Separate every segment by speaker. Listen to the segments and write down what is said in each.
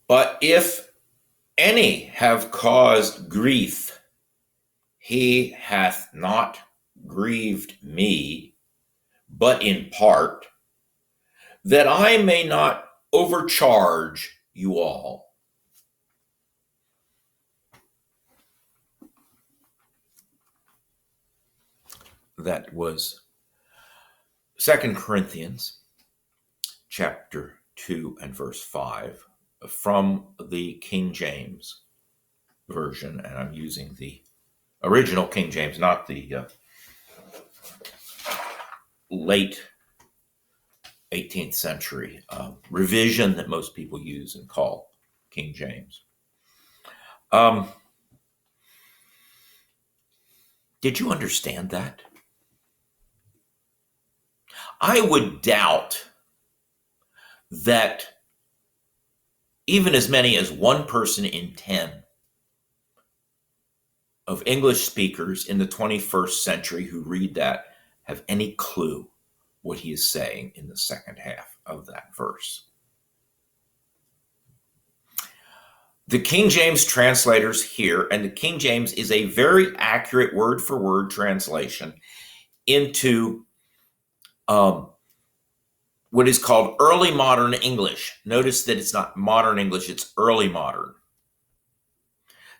Speaker 1: But if any have caused grief, he hath not grieved me, but in part, that I may not overcharge you all. That was 2 Corinthians chapter 2 and verse 5 from the King James version, and I'm using the original King James, not the late 18th century revision that most people use and call King James. Did you understand that? I would doubt that even as many as 1 person in 10 of English speakers in the 21st century who read that have any clue what he is saying in the second half of that verse. The King James translators here, and the King James is a very accurate word-for-word translation into what is called early modern English. Notice that it's not modern English, it's early modern.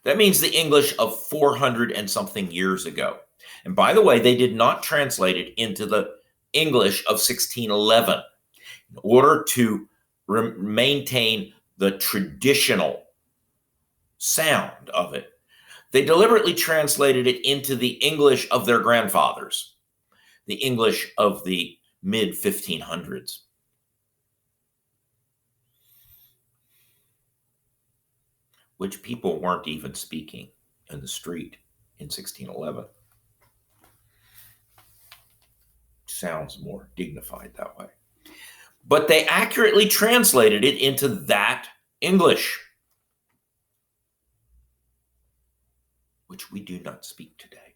Speaker 1: That means the English of 400 and something years ago. And by the way, they did not translate it into the English of 1611 in order to maintain the traditional sound of it. They deliberately translated it into the English of their grandfathers, the English of the mid-1500s. Which people weren't even speaking in the street in 1611. Sounds more dignified that way. But they accurately translated it into that English, which we do not speak today.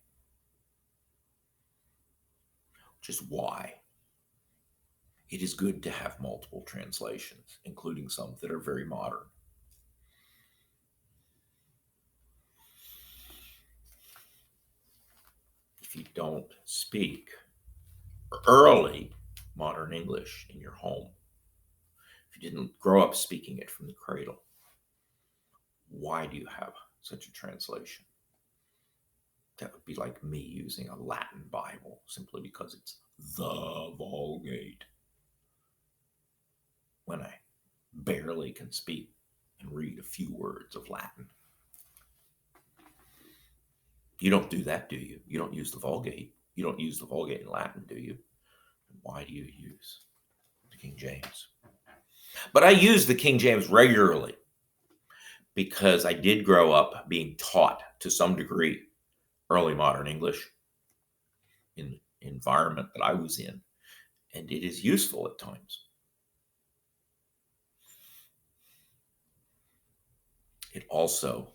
Speaker 1: Which is why it is good to have multiple translations, including some that are very modern. If you don't speak early modern English in your home, if you didn't grow up speaking it from the cradle, why do you have such a translation? That would be like me using a Latin Bible simply because it's the Vulgate, when I barely can speak and read a few words of Latin. You don't do that, do you? You don't use the Vulgate. You don't use the Vulgate in Latin, do you? Why do you use the King James? But I use the King James regularly because I did grow up being taught to some degree early modern English in the environment that I was in, and it is useful at times. It also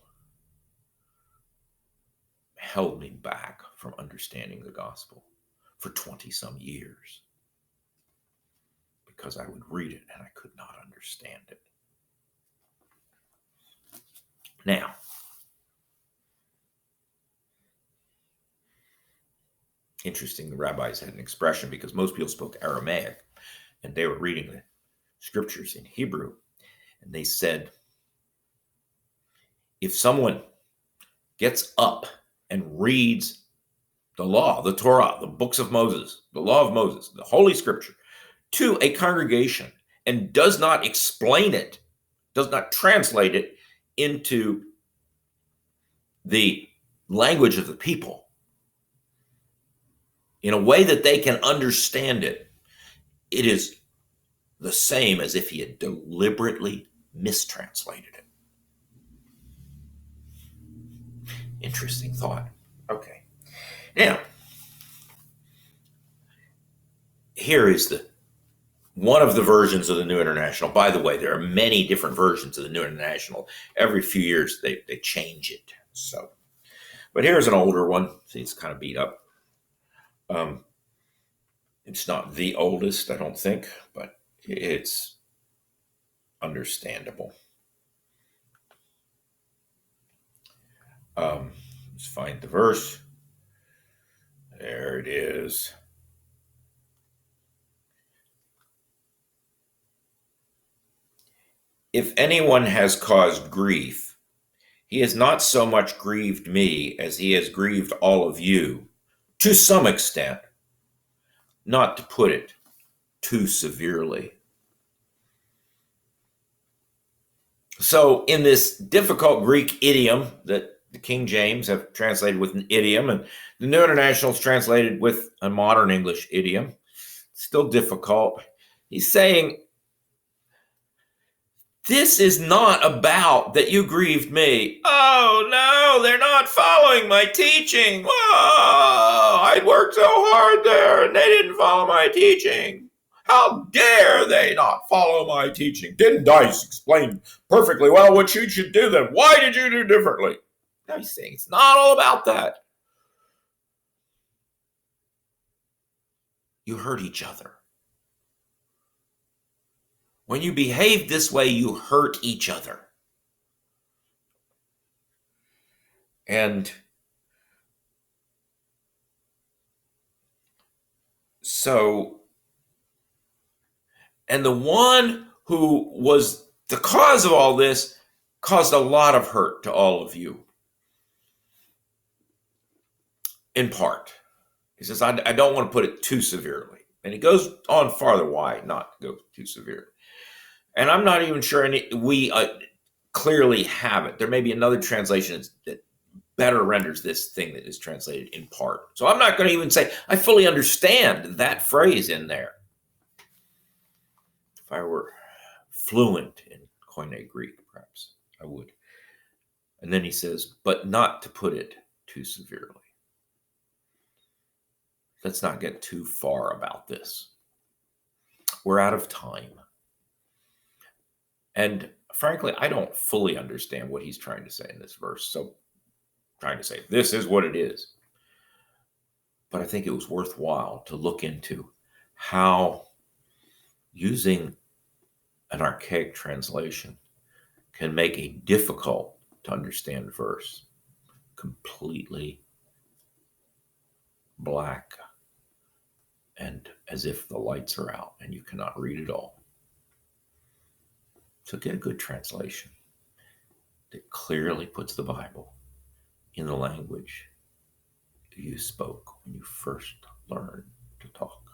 Speaker 1: held me back from understanding the gospel for 20 some years because I would read it and I could not understand it. Now, interesting, the rabbis had an expression because most people spoke Aramaic and they were reading the scriptures in Hebrew, and they said, if someone gets up and reads the law, the Torah, the books of Moses, the law of Moses, the Holy Scripture, to a congregation and does not explain it, does not translate it into the language of the people in a way that they can understand it, it is the same as if he had deliberately mistranslated it. Interesting thought. Okay. Now, here is one of the versions of the New International. By the way, there are many different versions of the New International. Every few years they change it. So, but here's an older one. See, it's kind of beat up. It's not the oldest, I don't think, but it's understandable. Let's find the verse. There it is. If anyone has caused grief, he has not so much grieved me as he has grieved all of you, to some extent, not to put it too severely. So, in this difficult Greek idiom that the King James have translated with an idiom, and the New International's translated with a modern English idiom, still difficult. He's saying, this is not about that you grieved me. Oh, no, they're not following my teaching. Whoa, I worked so hard there and they didn't follow my teaching. How dare they not follow my teaching? Didn't I explain perfectly well what you should do then? Why did you do differently? Now he's saying it's not all about that. You hurt each other. When you behave this way, you hurt each other. And so, and the one who was the cause of all this caused a lot of hurt to all of you. In part. He says, I don't want to put it too severely. And he goes on farther why not to go too severely. And I'm not even sure we clearly have it. There may be another translation that better renders this thing that is translated in part. So I'm not going to even say I fully understand that phrase in there. If I were fluent in Koine Greek, perhaps I would. And then he says, but not to put it too severely. Let's not get too far about this. We're out of time. And frankly, I don't fully understand what he's trying to say in this verse. So, trying to say, this is what it is. But I think it was worthwhile to look into how using an archaic translation can make a difficult to understand verse completely black and as if the lights are out and you cannot read it all. So get a good translation that clearly puts the Bible in the language you spoke when you first learned to talk.